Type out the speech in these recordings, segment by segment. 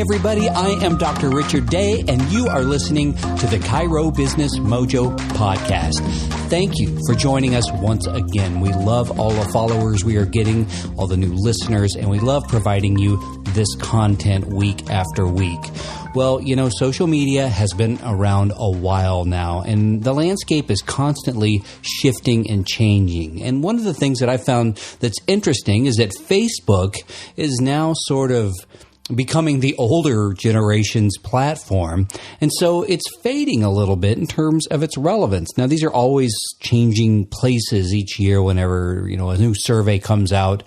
everybody. I am Dr. Richard Day, and you are listening to the Chiro Business Mojo podcast. Thank you for joining us once again. We love all the followers we are getting, all the new listeners, and we love providing you this content week after week. Well, you know, social media has been around a while now, and the landscape is constantly shifting and changing. And one of the things that I found that's interesting is that Facebook is now sort of becoming the older generation's platform. And so it's fading a little bit in terms of its relevance. Now, these are always changing places each year whenever, you know, a new survey comes out.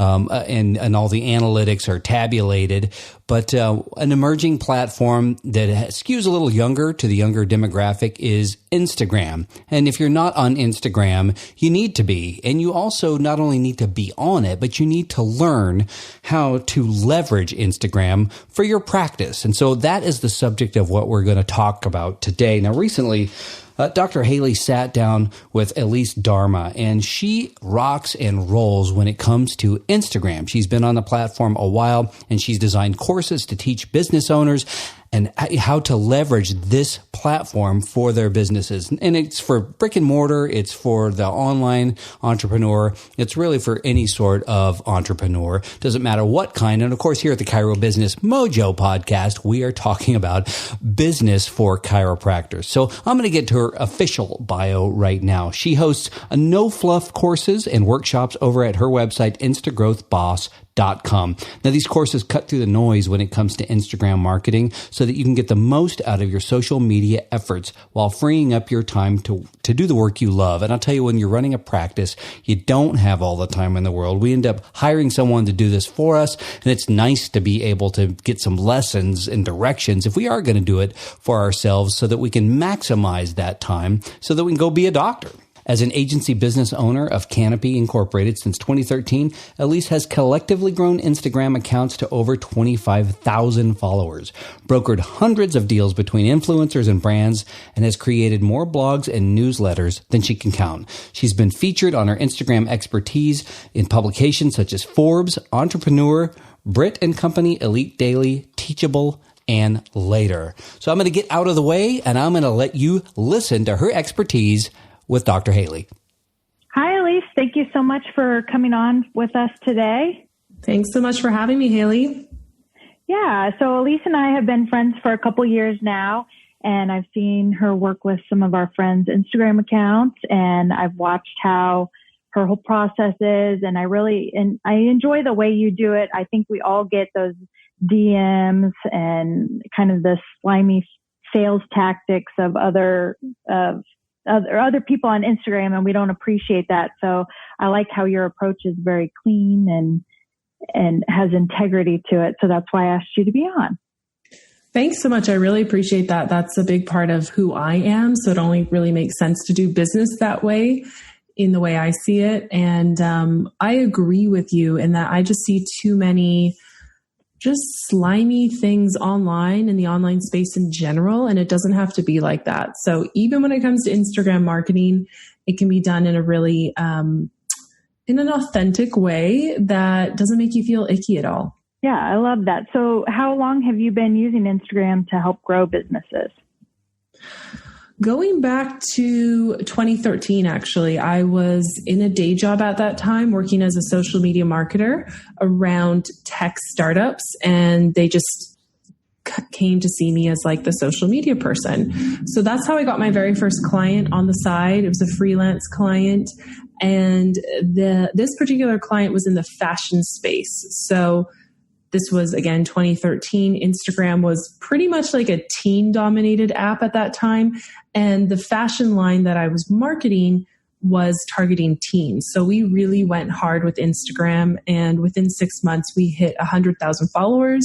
And all the analytics are tabulated, but an emerging platform that skews a little younger to the younger demographic is Instagram. And if you're not on Instagram, you need to be. And you also not only need to be on it, but you need to learn how to leverage Instagram for your practice. And so that is the subject of what we're going to talk about today. Now, recently, Dr. Haley sat down with Elise Darma, and she rocks and rolls when it comes to Instagram. She's been on the platform a while, and she's designed courses to teach business owners and how to leverage this platform for their businesses. And it's for brick and mortar. It's for the online entrepreneur. It's really for any sort of entrepreneur. Doesn't matter what kind. And of course, here at the Chiro Business Mojo podcast, we are talking about business for chiropractors. So I'm going to get to her official bio right now. She hosts no fluff courses and workshops over at her website, instagrowthboss.com. Now, these courses cut through the noise when it comes to Instagram marketing so that you can get the most out of your social media efforts while freeing up your time to do the work you love. And I'll tell you, when you're running a practice, you don't have all the time in the world. We end up hiring someone to do this for us, and it's nice to be able to get some lessons and directions if we are going to do it for ourselves so that we can maximize that time so that we can go be a doctor. As an agency business owner of Canopy Incorporated since 2013, Elise has collectively grown Instagram accounts to over 25,000 followers, brokered hundreds of deals between influencers and brands, and has created more blogs and newsletters than she can count. She's been featured on her Instagram expertise in publications such as Forbes, Entrepreneur, Brit & Company, Elite Daily, Teachable, and Later. So I'm going to get out of the way, and I'm going to let you listen to her expertise with Dr. Haley. Hi, Elise. Thank you so much for coming on with us today. Thanks so much for having me, Haley. Yeah, so Elise and I have been friends for a couple years now, and I've seen her work with some of our friends' Instagram accounts, and I've watched how her whole process is, and I enjoy the way you do it. I think we all get those DMs and kind of the slimy sales tactics of other people on Instagram, and we don't appreciate that. So I like how your approach is very clean and has integrity to it. So that's why I asked you to be on. Thanks so much. I really appreciate that. That's a big part of who I am. So it only really makes sense to do business that way, in the way I see it. And I agree with you in that I just see too many just slimy things online in the online space in general. And it doesn't have to be like that. So even when it comes to Instagram marketing, it can be done in a really, in an authentic way that doesn't make you feel icky at all. Yeah, I love that. So how long have you been using Instagram to help grow businesses? Going back to 2013, actually, I was in a day job at that time working as a social media marketer around tech startups, and they just came to see me as like the social media person. So that's how I got my very first client on the side. It was a freelance client, and this particular client was in the fashion space. So this was, again, 2013. Instagram was pretty much like a teen-dominated app at that time. And the fashion line that I was marketing was targeting teens. So we really went hard with Instagram. And within 6 months, we hit 100,000 followers,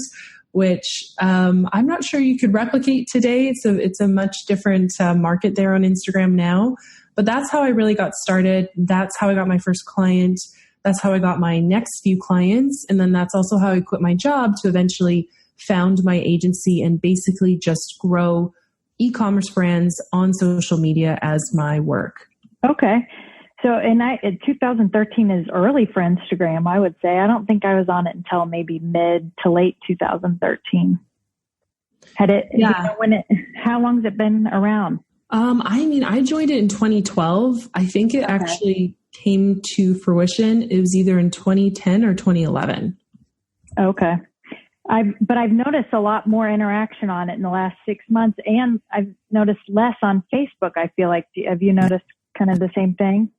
which I'm not sure you could replicate today. It's a much different market there on Instagram now. But that's how I really got started. That's how I got my first client. That's how I got my next few clients. And then that's also how I quit my job to eventually found my agency and basically just grow e-commerce brands on social media as my work. Okay. So in 2013 is early for Instagram, I would say. I don't think I was on it until maybe mid to late 2013. Yeah. How long has it been around? I joined it in 2012. I think it actually came to fruition. It was either in 2010 or 2011. Okay. I've noticed a lot more interaction on it in the last 6 months, and I've noticed less on Facebook. I feel like, have you noticed kind of the same thing?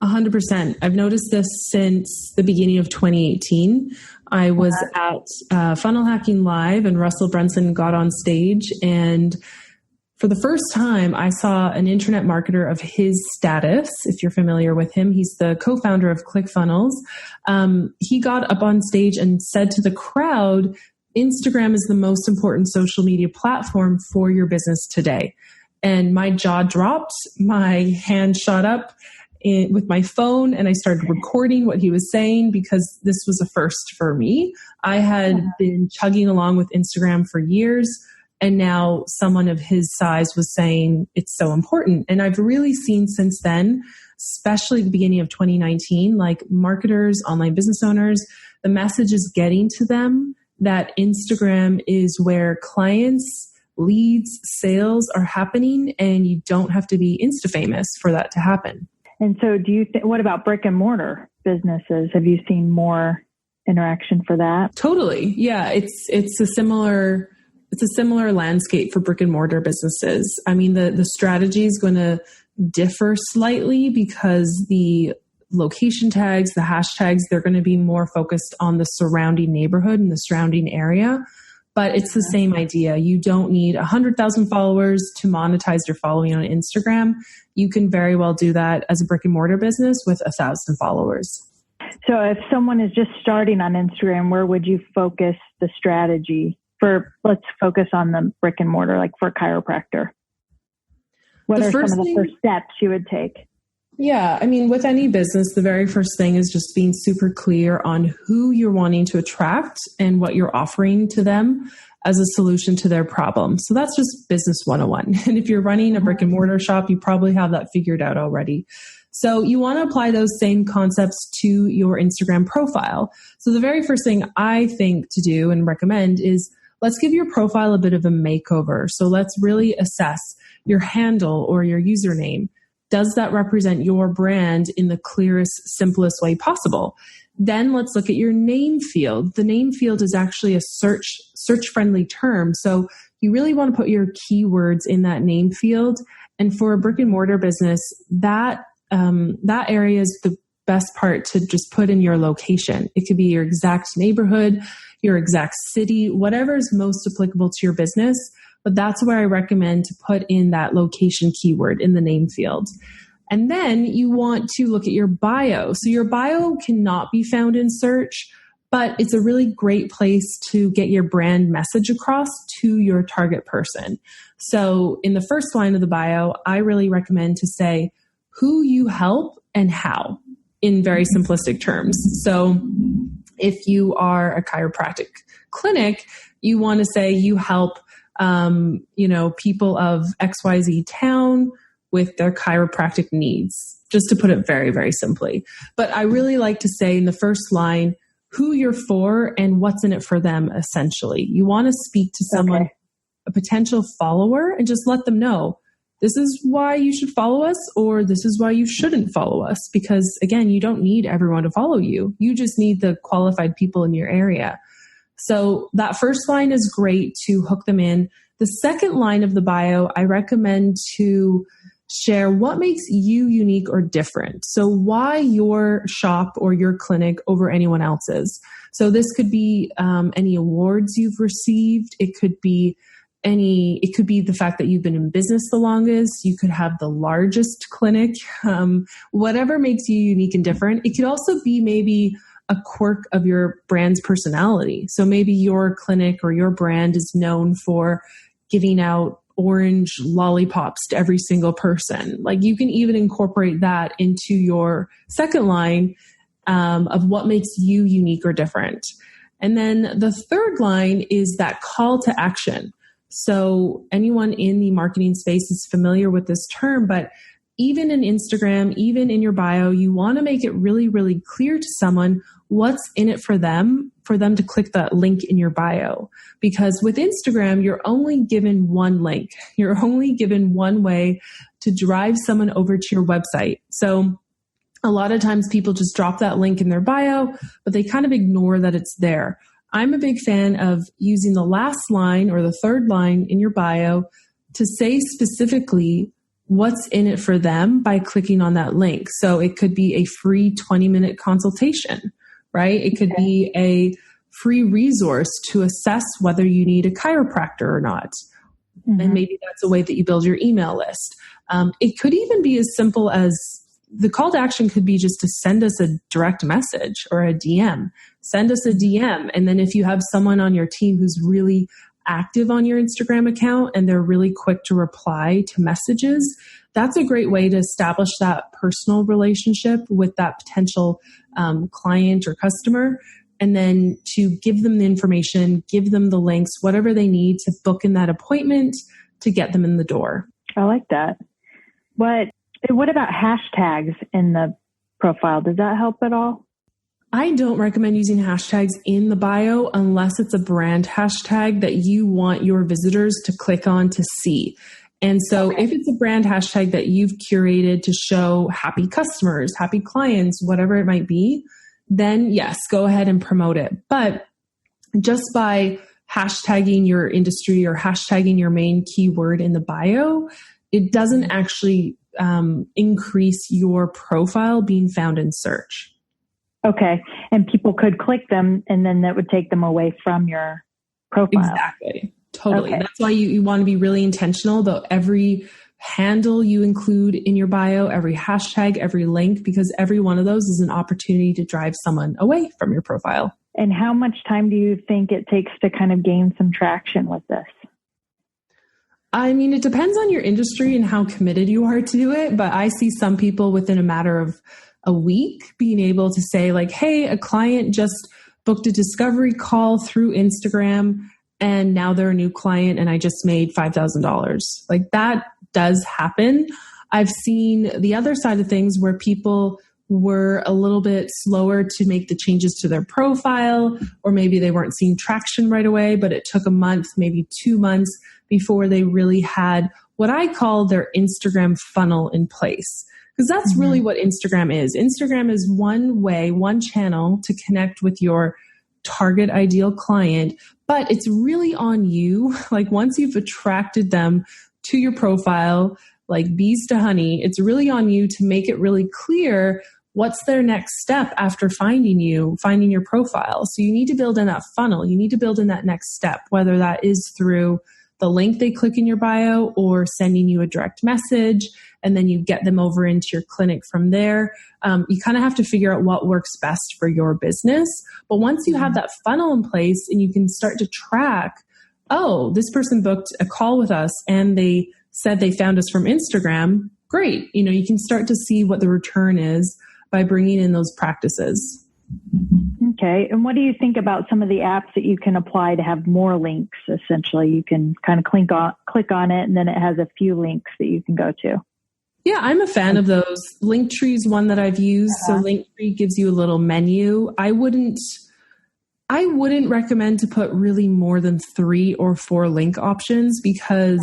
100%. I've noticed this since the beginning of 2018. I was at Funnel Hacking Live, and Russell Brunson got on stage, and for the first time, I saw an internet marketer of his status. If you're familiar with him, he's the co-founder of ClickFunnels. He got up on stage and said to the crowd, Instagram is the most important social media platform for your business today. And my jaw dropped, my hand shot up with my phone, and I started recording what he was saying because this was a first for me. I had been chugging along with Instagram for years, and now someone of his size was saying it's so important. And I've really seen since then, especially the beginning of 2019, like marketers, online business owners, the message is getting to them that Instagram is where clients, leads, sales are happening, and you don't have to be Insta famous for that to happen. And so what about brick and mortar businesses? Have you seen more interaction for that? Totally. Yeah. It's a similar landscape for brick and mortar businesses. I mean, the strategy is going to differ slightly because the location tags, the hashtags, they're going to be more focused on the surrounding neighborhood and the surrounding area. But it's the same idea. You don't need 100,000 followers to monetize your following on Instagram. You can very well do that as a brick and mortar business with 1,000 followers. So if someone is just starting on Instagram, where would you focus the strategy let's focus on the brick and mortar, like for a chiropractor? What are some of the first steps you would take? Yeah, I mean, with any business, the very first thing is just being super clear on who you're wanting to attract and what you're offering to them as a solution to their problem. So that's just business 101. And if you're running a brick and mortar shop, you probably have that figured out already. So you want to apply those same concepts to your Instagram profile. So the very first thing I think to do and recommend is let's give your profile a bit of a makeover. So let's really assess your handle or your username. Does that represent your brand in the clearest, simplest way possible? Then let's look at your name field. The name field is actually a search-friendly term. So you really want to put your keywords in that name field. And for a brick and mortar business, that area is the best part to just put in your location. It could be your exact neighborhood, your exact city, whatever is most applicable to your business. But that's where I recommend to put in that location keyword in the name field. And then you want to look at your bio. So your bio cannot be found in search, but it's a really great place to get your brand message across to your target person. So in the first line of the bio, I really recommend to say who you help and how in very simplistic terms. So if you are a chiropractic clinic, you want to say you help people of XYZ town with their chiropractic needs, just to put it very, very simply. But I really like to say in the first line, who you're for and what's in it for them, essentially. You want to speak to someone, a potential follower, and just let them know, this is why you should follow us, or this is why you shouldn't follow us. Because again, you don't need everyone to follow you. You just need the qualified people in your area. So that first line is great to hook them in. The second line of the bio, I recommend to share what makes you unique or different. So why your shop or your clinic over anyone else's. So this could be any awards you've received. It could be the fact that you've been in business the longest. You could have the largest clinic, whatever makes you unique and different. It could also be maybe a quirk of your brand's personality. So maybe your clinic or your brand is known for giving out orange lollipops to every single person. Like you can even incorporate that into your second line of what makes you unique or different. And then the third line is that call to action. So anyone in the marketing space is familiar with this term, but even in Instagram, even in your bio, you want to make it really, really clear to someone what's in it for them for them to click that link in your bio. Because with Instagram, you're only given one link. You're only given one way to drive someone over to your website. So a lot of times people just drop that link in their bio, but they kind of ignore that it's there. I'm a big fan of using the last line or the third line in your bio to say specifically what's in it for them by clicking on that link. So it could be a free 20-minute consultation, right? It could be a free resource to assess whether you need a chiropractor or not. Mm-hmm. And maybe that's a way that you build your email list. It could even be as simple as the call to action could be just to send us a direct message or a DM. Send us a DM. And then if you have someone on your team who's really active on your Instagram account and they're really quick to reply to messages, that's a great way to establish that personal relationship with that potential client or customer. And then to give them the information, give them the links, whatever they need to book in that appointment to get them in the door. I like that. What about hashtags in the profile? Does that help at all? I don't recommend using hashtags in the bio unless it's a brand hashtag that you want your visitors to click on to see. And so if it's a brand hashtag that you've curated to show happy customers, happy clients, whatever it might be, then yes, go ahead and promote it. But just by hashtagging your industry or hashtagging your main keyword in the bio, it doesn't actually increase your profile being found in search. Okay. And people could click them and then that would take them away from your profile. Exactly. Totally. Okay. That's why you want to be really intentional about every handle you include in your bio, every hashtag, every link, because every one of those is an opportunity to drive someone away from your profile. And how much time do you think it takes to kind of gain some traction with this? I mean, it depends on your industry and how committed you are to it, but I see some people within a matter of a week being able to say like, hey, a client just booked a discovery call through Instagram and now they're a new client and I just made $5,000. Like that does happen. I've seen the other side of things where people were a little bit slower to make the changes to their profile, or maybe they weren't seeing traction right away, but it took a month, maybe 2 months before they really had what I call their Instagram funnel in place. Because that's really what Instagram is. Instagram is one way, one channel to connect with your target ideal client, but it's really on you. Like once you've attracted them to your profile, like bees to honey, it's really on you to make it really clear what's their next step after finding your profile. So you need to build in that funnel. You need to build in that next step, whether that is through the link they click in your bio or sending you a direct message, and then you get them over into your clinic from there. You kind of have to figure out what works best for your business. But once you have that funnel in place and you can start to track, oh, this person booked a call with us and they said they found us from Instagram, great. You can start to see what the return is by bringing in those practices. Okay. And what do you think about some of the apps that you can apply to have more links? Essentially, you can kind of click on it and then it has a few links that you can go to. Yeah, I'm a fan of those. Linktree is one that I've used. So Linktree gives you a little menu. I wouldn't recommend to put really more than 3 or 4 link options because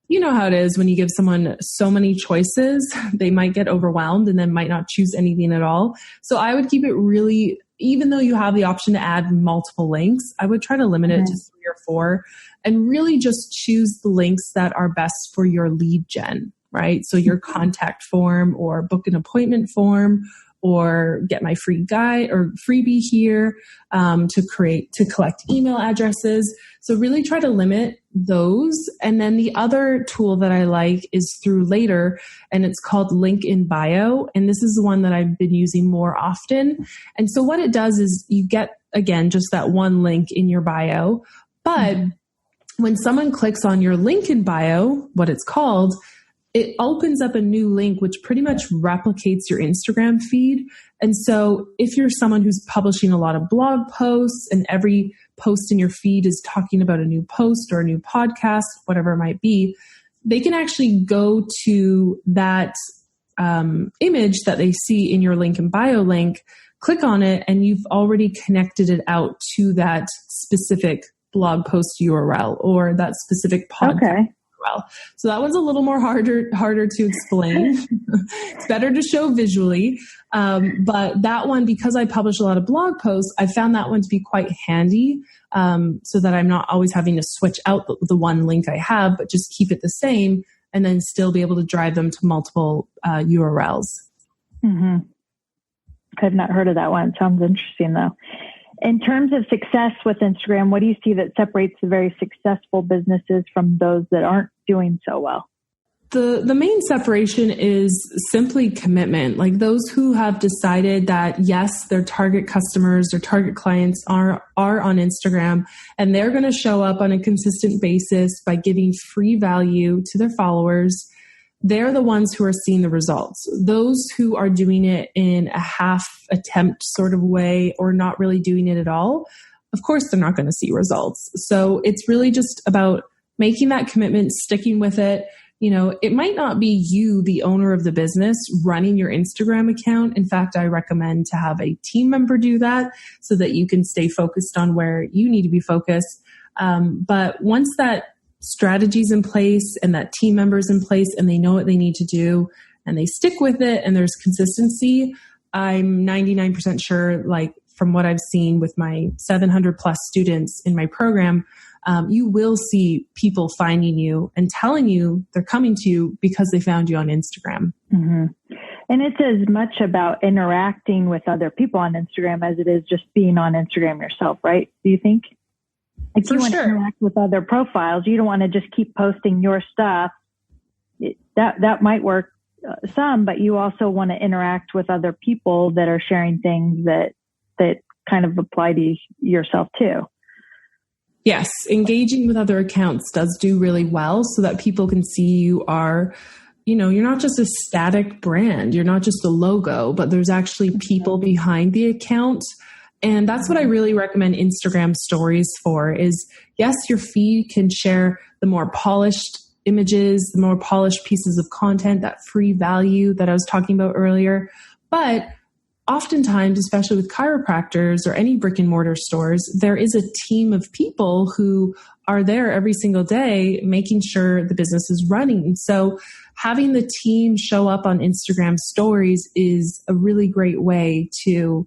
you know how it is when you give someone so many choices, they might get overwhelmed and then might not choose anything at all. So I would keep it really, even though you have the option to add multiple links, I would try to limit it to 3 or 4 and really just choose the links that are best for your lead gen, right? So your contact form or book an appointment form or get my free guide or freebie here to collect email addresses. So really try to limit those. And then the other tool that I like is through Later, and it's called Link in Bio. And this is the one that I've been using more often. And so what it does is you get, again, just that one link in your bio. But when someone clicks on your link in bio, what it's called, it opens up a new link, which pretty much replicates your Instagram feed. And so if you're someone who's publishing a lot of blog posts and every post in your feed is talking about a new post or a new podcast, whatever it might be, they can actually go to that image that they see in your link in bio link, click on it and you've already connected it out to that specific blog post URL or that specific podcast URL. So that one's a little more harder to explain. It's better to show visually. But that one, because I publish a lot of blog posts, I found that one to be quite handy, so that I'm not always having to switch out the one link I have, but just keep it the same and then still be able to drive them to multiple URLs. Mm-hmm. I've not heard of that one. It sounds interesting, though. In terms of success with Instagram, what do you see that separates the very successful businesses from those that aren't doing so well? The main separation is simply commitment. Like those who have decided that, yes, their target customers, their target clients are on Instagram, and they're going to show up on a consistent basis by giving free value to their followers. They're the ones who are seeing the results. Those who are doing it in a half attempt sort of way or not really doing it at all, of course, they're not going to see results. So it's really just about making that commitment, sticking with it. You know, it might not be you, the owner of the business, running your Instagram account. In fact, I recommend to have a team member do that so that you can stay focused on where you need to be focused. But once that strategy's in place and that team member's in place and they know what they need to do and they stick with it and there's consistency, I'm 99% sure, like from what I've seen with my 700 plus students in my program, you will see people finding you and telling you they're coming to you because they found you on Instagram. Mm-hmm. And it's as much about interacting with other people on Instagram as it is just being on Instagram yourself, right? Do you think? Like you want to interact with other profiles. You don't want to just keep posting your stuff. That might work some, but you also want to interact with other people that are sharing things that kind of apply to yourself too. Yes, engaging with other accounts does do really well so that people can see you are, you know, you're not just a static brand. You're not just a logo, but there's actually people behind the account. And that's what I really recommend Instagram stories for is, yes, your feed can share the more polished images, the more polished pieces of content, that free value that I was talking about earlier. But oftentimes, especially with chiropractors or any brick and mortar stores, there is a team of people who are there every single day making sure the business is running. And so having the team show up on Instagram stories is a really great way to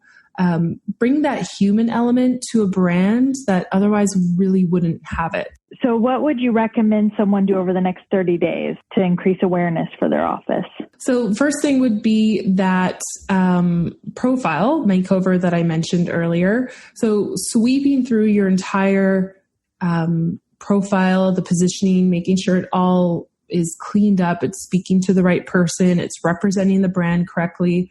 bring that human element to a brand that otherwise really wouldn't have it. So what would you recommend someone do over the next 30 days to increase awareness for their office? So first thing would be that profile makeover that I mentioned earlier. So sweeping through your entire profile, the positioning, making sure it all is cleaned up, it's speaking to the right person, it's representing the brand correctly.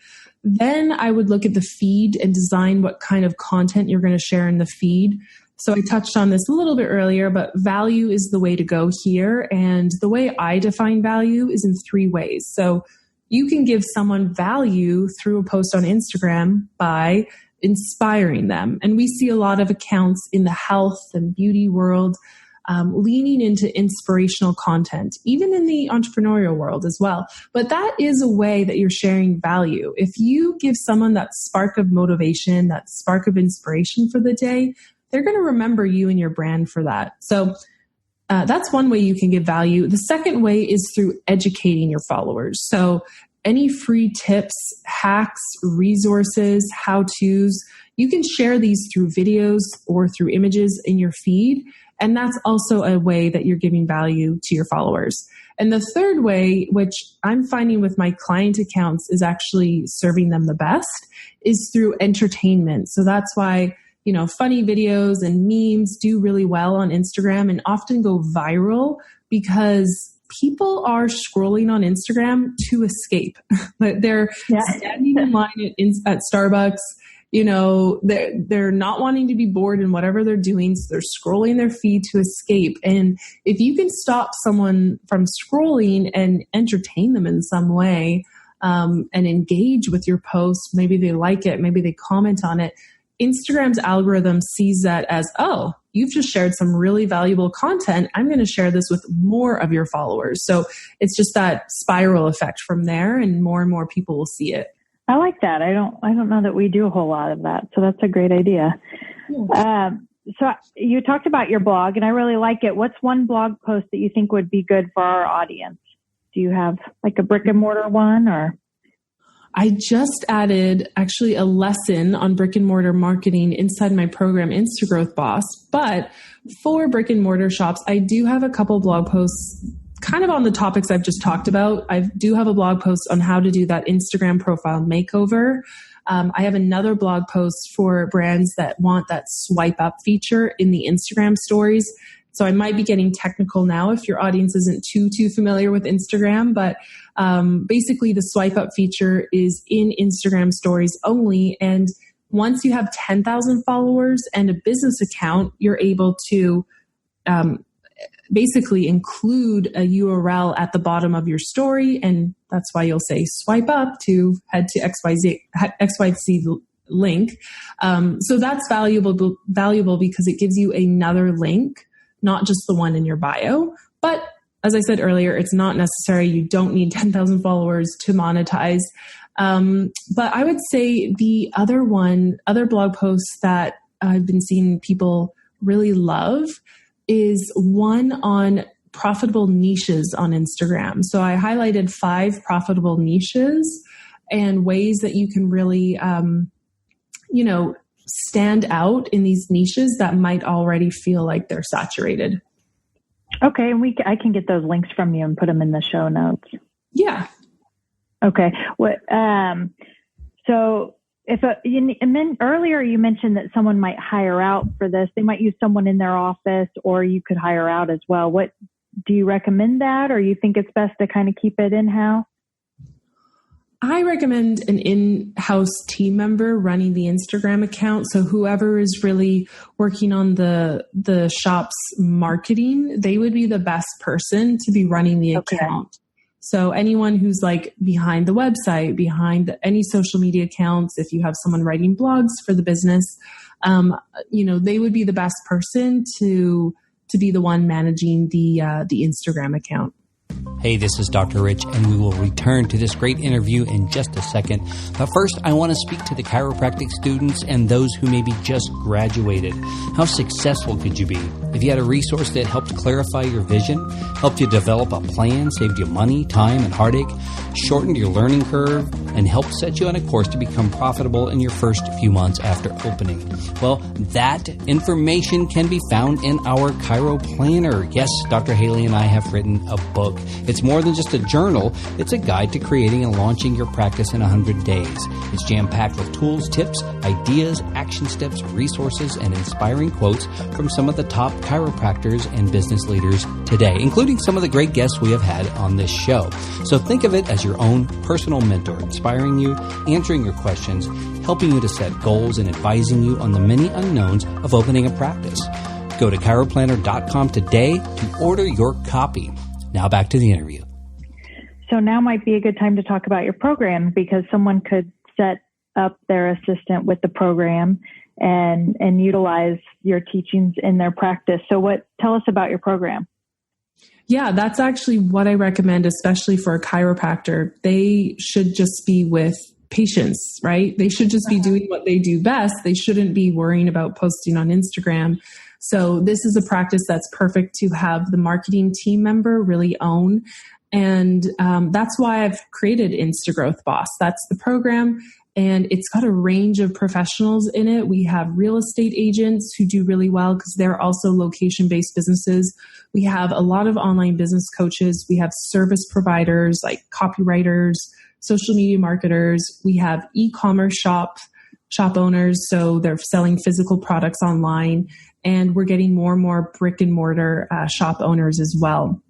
Then I would look at the feed and design what kind of content you're going to share in the feed. So I touched on this a little bit earlier, but value is the way to go here. And the way I define value is in 3 ways. So you can give someone value through a post on Instagram by inspiring them. And we see a lot of accounts in the health and beauty world leaning into inspirational content, even in the entrepreneurial world as well. But that is a way that you're sharing value. If you give someone that spark of motivation, that spark of inspiration for the day, they're going to remember you and your brand for that. So that's one way you can give value. The second way is through educating your followers. So any free tips, hacks, resources, how-tos, you can share these through videos or through images in your feed. And that's also a way that you're giving value to your followers. And the third way, which I'm finding with my client accounts is actually serving them the best, is through entertainment. So that's why, you know, funny videos and memes do really well on Instagram and often go viral because people are scrolling on Instagram to escape. They're standing in line at Starbucks. You know, they're not wanting to be bored in whatever they're doing. So they're scrolling their feed to escape. And if you can stop someone from scrolling and entertain them in some way, and engage with your post, maybe they like it, maybe they comment on it, Instagram's algorithm sees that as, oh, you've just shared some really valuable content. I'm going to share this with more of your followers. So it's just that spiral effect from there, and more people will see it. I like that. I don't know that we do a whole lot of that. So that's a great idea. Yeah. So you talked about your blog, and I really like it. What's one blog post that you think would be good for our audience? Do you have like a brick and mortar one, or? I just added actually a lesson on brick and mortar marketing inside my program, Instagrowth Boss. But for brick and mortar shops, I do have a couple blog posts kind of on the topics I've just talked about. I do have a blog post on how to do that Instagram profile makeover. I have another blog post for brands that want that swipe up feature in the Instagram stories. So I might be getting technical now if your audience isn't too familiar with Instagram, but basically the swipe up feature is in Instagram stories only. And once you have 10,000 followers and a business account, you're able to basically include a URL at the bottom of your story. And that's why you'll say swipe up to head to XYZ link. So that's valuable because it gives you another link, not just the one in your bio. But as I said earlier, it's not necessary. You don't need 10,000 followers to monetize. But I would say the other blog posts that I've been seeing people really love is one on profitable niches on Instagram. So I highlighted 5 profitable niches and ways that you can really, stand out in these niches that might already feel like they're saturated. Okay. And I can get those links from you and put them in the show notes. Yeah. Okay. So earlier you mentioned that someone might hire out for this. They might use someone in their office, or you could hire out as well. What do you recommend that, or you think it's best to kind of keep it in-house? I recommend an in-house team member running the Instagram account. So whoever is really working on the shop's marketing, they would be the best person to be running the account. So anyone who's like behind the website, behind any social media accounts, if you have someone writing blogs for the business, they would be the best person to be the one managing the Instagram account. Hey, this is Dr. Rich, and we will return to this great interview in just a second. But first, I want to speak to the chiropractic students and those who maybe just graduated. How successful could you be if you had a resource that helped clarify your vision, helped you develop a plan, saved you money, time, and heartache, shortened your learning curve, and helped set you on a course to become profitable in your first few months after opening? Well, that information can be found in our Chiro Planner. Yes, Dr. Haley and I have written a book. It's more than just a journal. It's a guide to creating and launching your practice in 100 days. It's jam-packed with tools, tips, ideas, action steps, resources, and inspiring quotes from some of the top chiropractors and business leaders today, including some of the great guests we have had on this show. So think of it as your own personal mentor, inspiring you, answering your questions, helping you to set goals, and advising you on the many unknowns of opening a practice. Go to chiroplanner.com today to order your copy. Now back to the interview. So now might be a good time to talk about your program, because someone could set up their assistant with the program and utilize your teachings in their practice. So tell us about your program. Yeah, that's actually what I recommend, especially for a chiropractor. They should just be with patients, right? They should just be doing what they do best. They shouldn't be worrying about posting on Instagram. So this is a practice that's perfect to have the marketing team member really own. And that's why I've created Instagrowth Boss. That's the program. And it's got a range of professionals in it. We have real estate agents who do really well because they're also location-based businesses. We have a lot of online business coaches. We have service providers like copywriters, social media marketers. We have e-commerce shop owners. So they're selling physical products online. And we're getting more and more brick and mortar shop owners as well.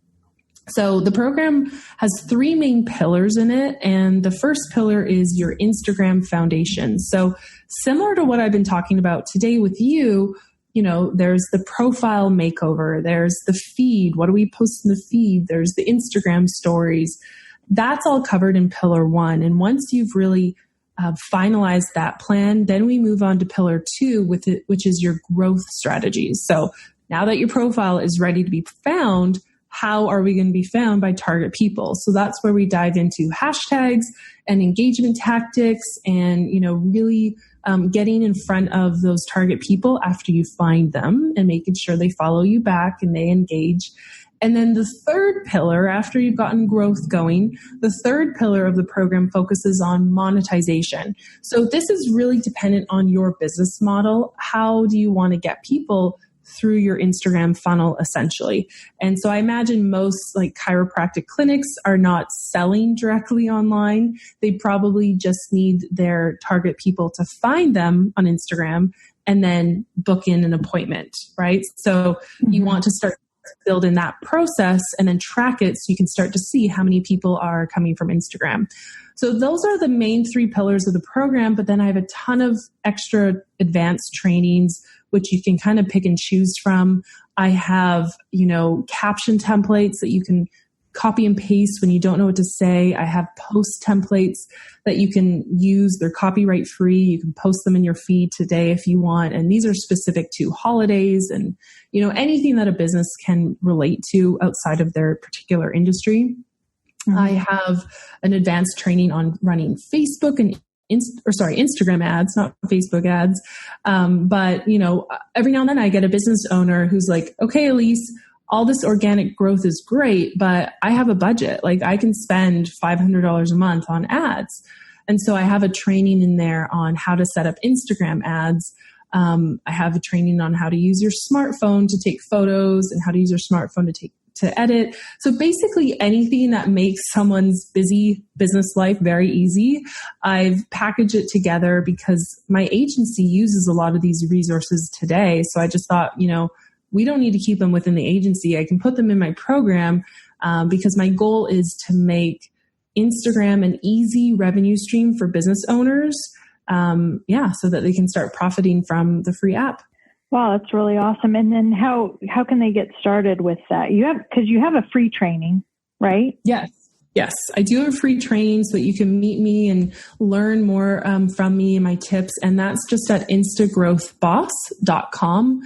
So the program has 3 main pillars in it. And the first pillar is your Instagram foundation. So similar to what I've been talking about today with you, there's the profile makeover. There's the feed. What do we post in the feed? There's the Instagram stories. That's all covered in pillar 1. And once you've really finalized that plan, then we move on to pillar 2, which is your growth strategies. So now that your profile is ready to be found, how are we going to be found by target people? So that's where we dive into hashtags and engagement tactics and, really getting in front of those target people after you find them and making sure they follow you back and they engage. And then the third pillar, after you've gotten growth going, the third pillar of the program focuses on monetization. So this is really dependent on your business model. How do you want to get people through your Instagram funnel, essentially? And so I imagine most like chiropractic clinics are not selling directly online. They probably just need their target people to find them on Instagram and then book in an appointment, right? So you want to start build in that process and then track it so you can start to see how many people are coming from Instagram. So those are the main three pillars of the program, but then I have a ton of extra advanced trainings, which you can kind of pick and choose from. I have, caption templates that you can copy and paste when you don't know what to say. I have post templates that you can use. They're copyright free. You can post them in your feed today if you want. And these are specific to holidays and, anything that a business can relate to outside of their particular industry. Mm-hmm. I have an advanced training on running Facebook and Instagram ads, not Facebook ads. But every now and then I get a business owner who's like, okay, Elise, all this organic growth is great, but I have a budget. Like I can spend $500 a month on ads. And so I have a training in there on how to set up Instagram ads. I have a training on how to use your smartphone to take photos and how to use your smartphone to edit. So basically anything that makes someone's busy business life very easy, I've packaged it together because my agency uses a lot of these resources today. So I just thought, we don't need to keep them within the agency. I can put them in my program because my goal is to make Instagram an easy revenue stream for business owners. So that they can start profiting from the free app. Wow, that's really awesome. And then how can they get started with that? Because you have a free training, right? Yes, I do have a free training so that you can meet me and learn more from me and my tips. And that's just at instagrowthboss.com.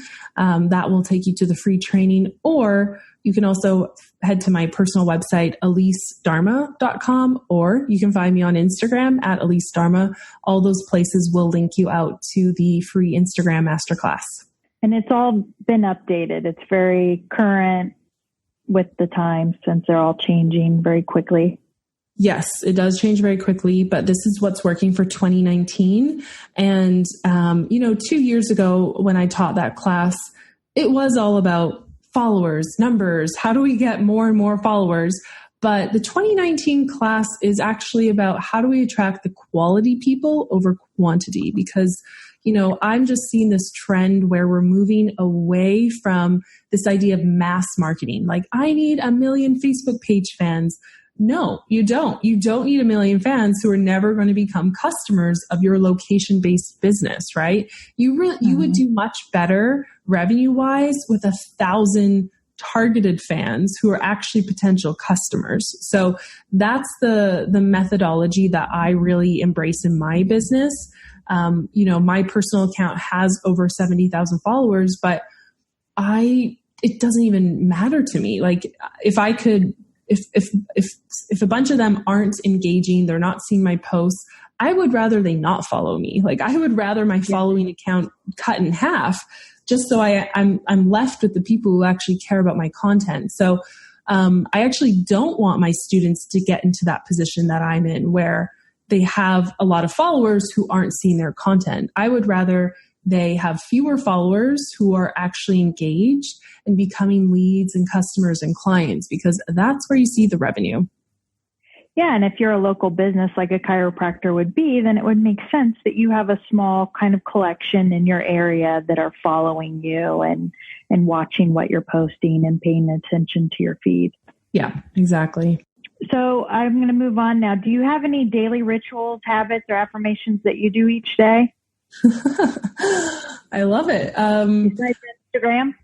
That will take you to the free training. Or you can also head to my personal website, elisedarma.com, or you can find me on Instagram at elisedarma. All those places will link you out to the free Instagram Masterclass. And it's all been updated. It's very current with the times since they're all changing very quickly. Yes, it does change very quickly, but this is what's working for 2019. And, 2 years ago when I taught that class, it was all about followers, numbers. How do we get more and more followers? But the 2019 class is actually about how do we attract the quality people over quantity? Because, I'm just seeing this trend where we're moving away from this idea of mass marketing. Like, I need 1 million Facebook page fans. No, you don't. You don't need 1 million fans who are never going to become customers of your location-based business, right? You would do much better revenue-wise with 1,000 targeted fans who are actually potential customers. So that's the methodology that I really embrace in my business. My personal account has over 70,000 followers, but it doesn't even matter to me. Like if I could, if a bunch of them aren't engaging, they're not seeing my posts, I would rather they not follow me. Like I would rather my following account cut in half just so I'm left with the people who actually care about my content. So I actually don't want my students to get into that position that I'm in where they have a lot of followers who aren't seeing their content. I would rather they have fewer followers who are actually engaged and becoming leads and customers and clients, because that's where you see the revenue. Yeah. And if you're a local business like a chiropractor would be, then it would make sense that you have a small kind of collection in your area that are following you and watching what you're posting and paying attention to your feed. Yeah, exactly. So I'm going to move on now. Do you have any daily rituals, habits, or affirmations that you do each day? I love it. Besides Instagram?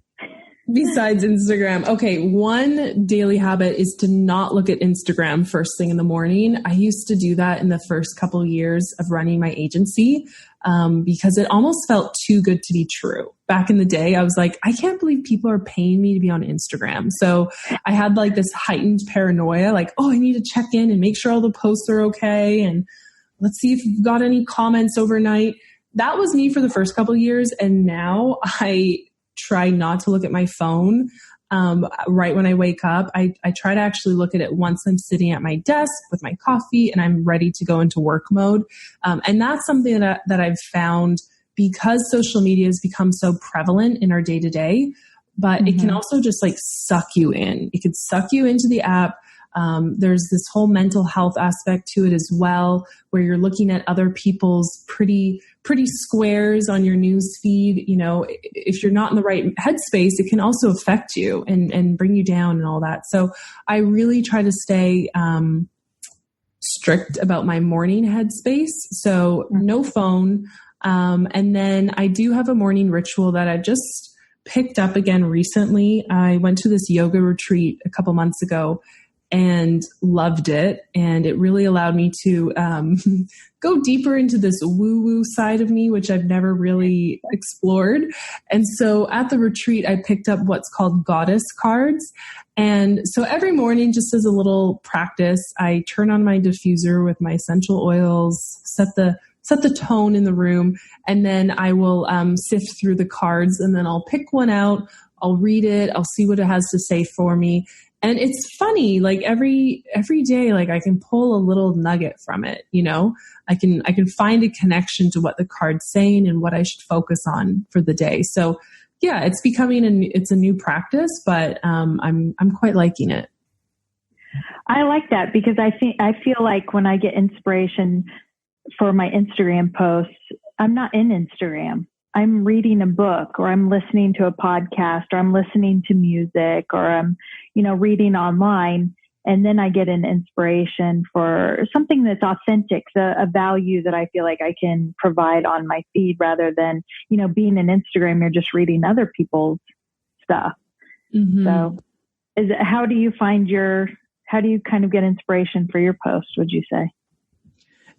Besides Instagram. Okay. One daily habit is to not look at Instagram first thing in the morning. I used to do that in the first couple of years of running my agency because it almost felt too good to be true. Back in the day, I was like, I can't believe people are paying me to be on Instagram. So I had like this heightened paranoia, like, oh, I need to check in and make sure all the posts are okay. And let's see if you've got any comments overnight. That was me for the first couple of years. And now I try not to look at my phone right when I wake up. I try to actually look at it once I'm sitting at my desk with my coffee and I'm ready to go into work mode. And that's something that I've found because social media has become so prevalent in our day to day, but it can also just like suck you in. It could suck you into the app. There's this whole mental health aspect to it as well, where you're looking at other people's pretty squares on your news feed. You know, if you're not in the right headspace, it can also affect you and bring you down and all that. So I really try to stay strict about my morning headspace. So no phone. And then I do have a morning ritual that I just picked up again recently. I went to this yoga retreat a couple months ago and loved it. And it really allowed me to go deeper into this woo-woo side of me, which I've never really explored. And so at the retreat, I picked up what's called goddess cards. And so every morning, just as a little practice, I turn on my diffuser with my essential oils, set the tone in the room, and then I will sift through the cards, and then I'll pick one out. I'll read it. I'll see what it has to say for me. And it's funny, like every day, like I can pull a little nugget from it. You know, I can find a connection to what the card's saying and what I should focus on for the day. So yeah, it's becoming it's a new practice, but I'm quite liking it. I like that because I feel like when I get inspiration for my Instagram posts, I'm not in Instagram. I'm reading a book, or I'm listening to a podcast, or I'm listening to music, or I'm, reading online. And then I get an inspiration for something that's authentic, a value that I feel like I can provide on my feed rather than, being in Instagram, you're just reading other people's stuff. Mm-hmm. So how do you kind of get inspiration for your posts, would you say?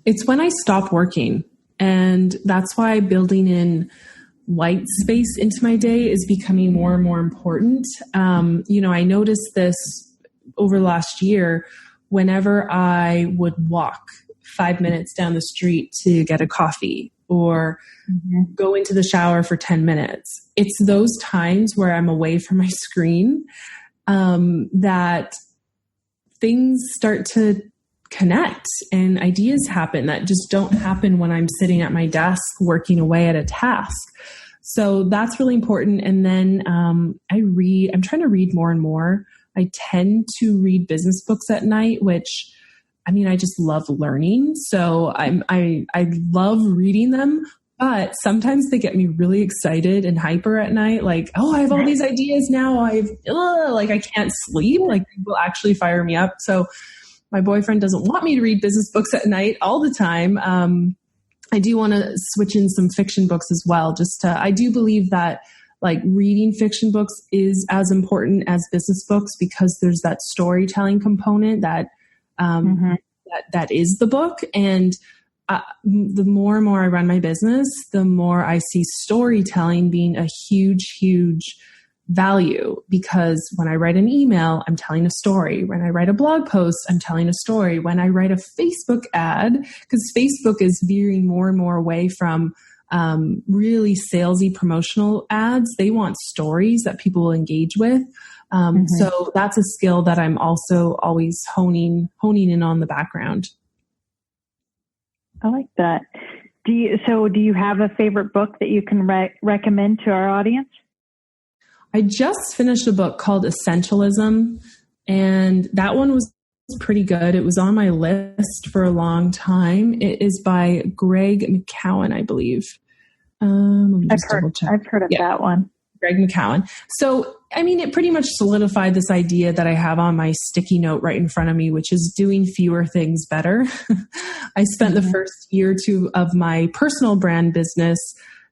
It's when I stop working. And that's why building in white space into my day is becoming more and more important. I noticed this over the last year, whenever I would walk 5 minutes down the street to get a coffee or go into the shower for 10 minutes. It's those times where I'm away from my screen that things start to connect and ideas happen that just don't happen when I'm sitting at my desk working away at a task. So that's really important. And then I'm trying to read more and more. I tend to read business books at night, which I just love learning. So I love reading them, but sometimes they get me really excited and hyper at night. Like, oh, I have all these ideas now. I can't sleep. Like, they will actually fire me up. So my boyfriend doesn't want me to read business books at night all the time. I do want to switch in some fiction books as well. I do believe that like reading fiction books is as important as business books because there's that storytelling component that is the book. And the more and more I run my business, the more I see storytelling being a huge, huge value, because when I write an email, I'm telling a story. When I write a blog post, I'm telling a story. When I write a Facebook ad, because Facebook is veering more and more away from really salesy promotional ads. They want stories that people will engage with. So that's a skill that I'm also always honing in on the background. I like that. Do you have a favorite book that you can recommend to our audience? I just finished a book called Essentialism, and that one was pretty good. It was on my list for a long time. It is by Greg McKeown, I believe. I've heard of that one. Greg McKeown. So, it pretty much solidified this idea that I have on my sticky note right in front of me, which is doing fewer things better. I spent the first year or two of my personal brand business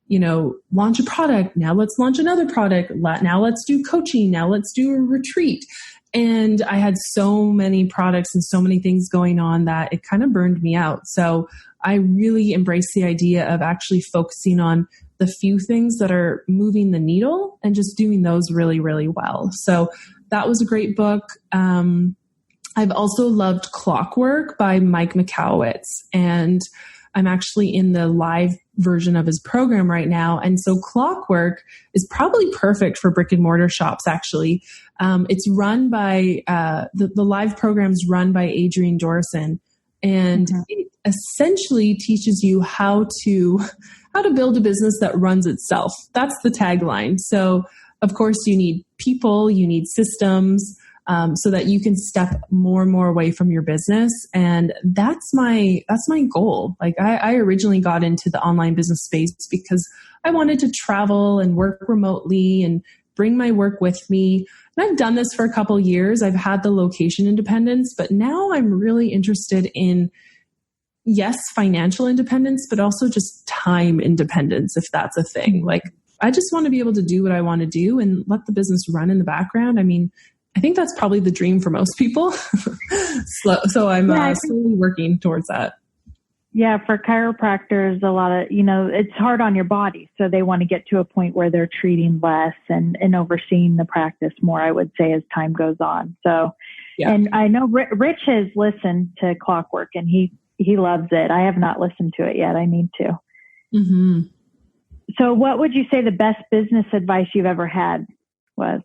launch a product. Now let's launch another product. Now let's do coaching. Now let's do a retreat. And I had so many products and so many things going on that it kind of burned me out. So I really embrace the idea of actually focusing on the few things that are moving the needle and just doing those really, really well. So that was a great book. I've also loved Clockwork by Mike Mikowicz, and I'm actually in the live version of his program right now. And so Clockwork is probably perfect for brick and mortar shops, actually. It's run by, the live program's run by Adrienne Dorson. And it essentially teaches you how to build a business that runs itself. That's the tagline. So of course you need people, you need systems, so that you can step more and more away from your business. And that's my goal. Like I originally got into the online business space because I wanted to travel and work remotely and bring my work with me. And I've done this for a couple of years. I've had the location independence, but now I'm really interested in, yes, financial independence, but also just time independence, if that's a thing. Like I just want to be able to do what I want to do and let the business run in the background. I mean, I think that's probably the dream for most people. So I'm slowly working towards that. Yeah, for chiropractors, a lot of, it's hard on your body. So they want to get to a point where they're treating less and overseeing the practice more, I would say, as time goes on. So, yeah. And I know Rich has listened to Clockwork and he loves it. I have not listened to it yet. I need to. Mm-hmm. So what would you say the best business advice you've ever had was?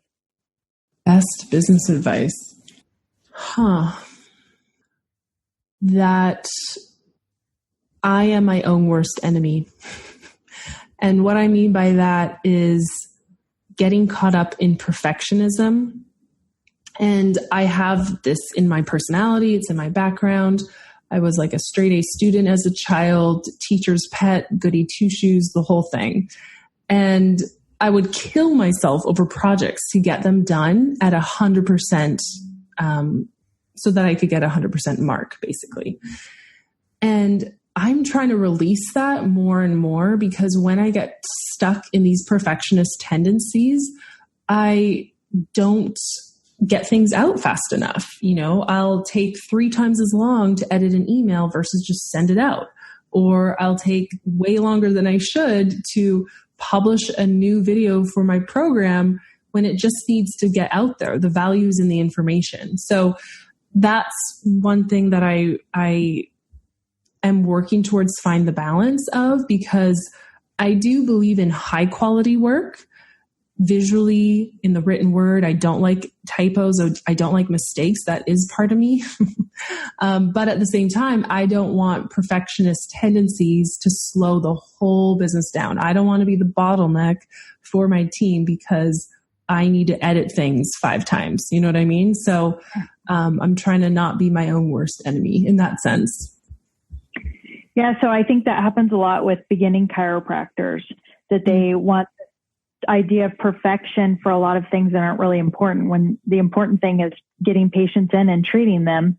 Best business advice? That I am my own worst enemy. And what I mean by that is getting caught up in perfectionism. And I have this in my personality. It's in my background. I was like a straight A student as a child, teacher's pet, goody two-shoes, the whole thing. And I would kill myself over projects to get them done at 100%, so that I could get 100% mark, basically. And I'm trying to release that more and more, because when I get stuck in these perfectionist tendencies, I don't get things out fast enough. I'll take 3 times as long to edit an email versus just send it out. Or I'll take way longer than I should to publish a new video for my program when it just needs to get out there, the values in the information. So that's one thing that I am working towards find the balance of, because I do believe in high quality work visually in the written word. I don't like typos. I don't like mistakes. That is part of me. But at the same time, I don't want perfectionist tendencies to slow the whole business down. I don't want to be the bottleneck for my team because I need to edit things 5 times. You know what I mean? So I'm trying to not be my own worst enemy in that sense. Yeah. So I think that happens a lot with beginning chiropractors, that they want idea of perfection for a lot of things that aren't really important, when the important thing is getting patients in and treating them,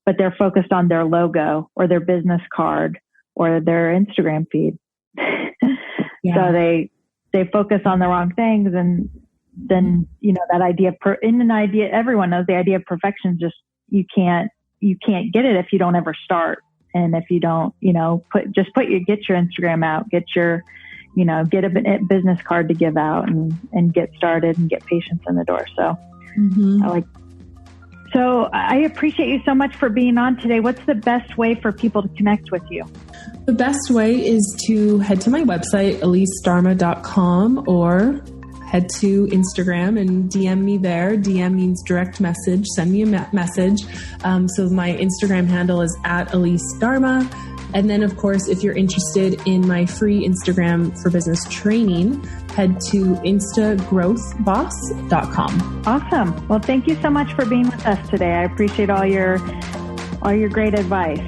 but they're focused on their logo or their business card or their Instagram feed. Yeah. So they focus on the wrong things. And then, that idea everyone knows the idea of perfection, just, you can't get it if you don't ever start. And if you don't, get your Instagram out, get your, get a business card to give out and get started and get patients in the door. So So I appreciate you so much for being on today. What's the best way for people to connect with you? The best way is to head to my website, elisedarma.com, or head to Instagram and DM me there. DM means direct message. Send me a message. So my Instagram handle is @EliseDarma. And then, of course, if you're interested in my free Instagram for business training, head to instagrowthboss.com. Awesome. Well, thank you so much for being with us today. I appreciate all your great advice.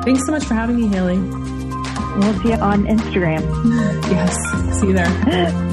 Thanks so much for having me, Haley. We'll see you on Instagram. Yes. See you there.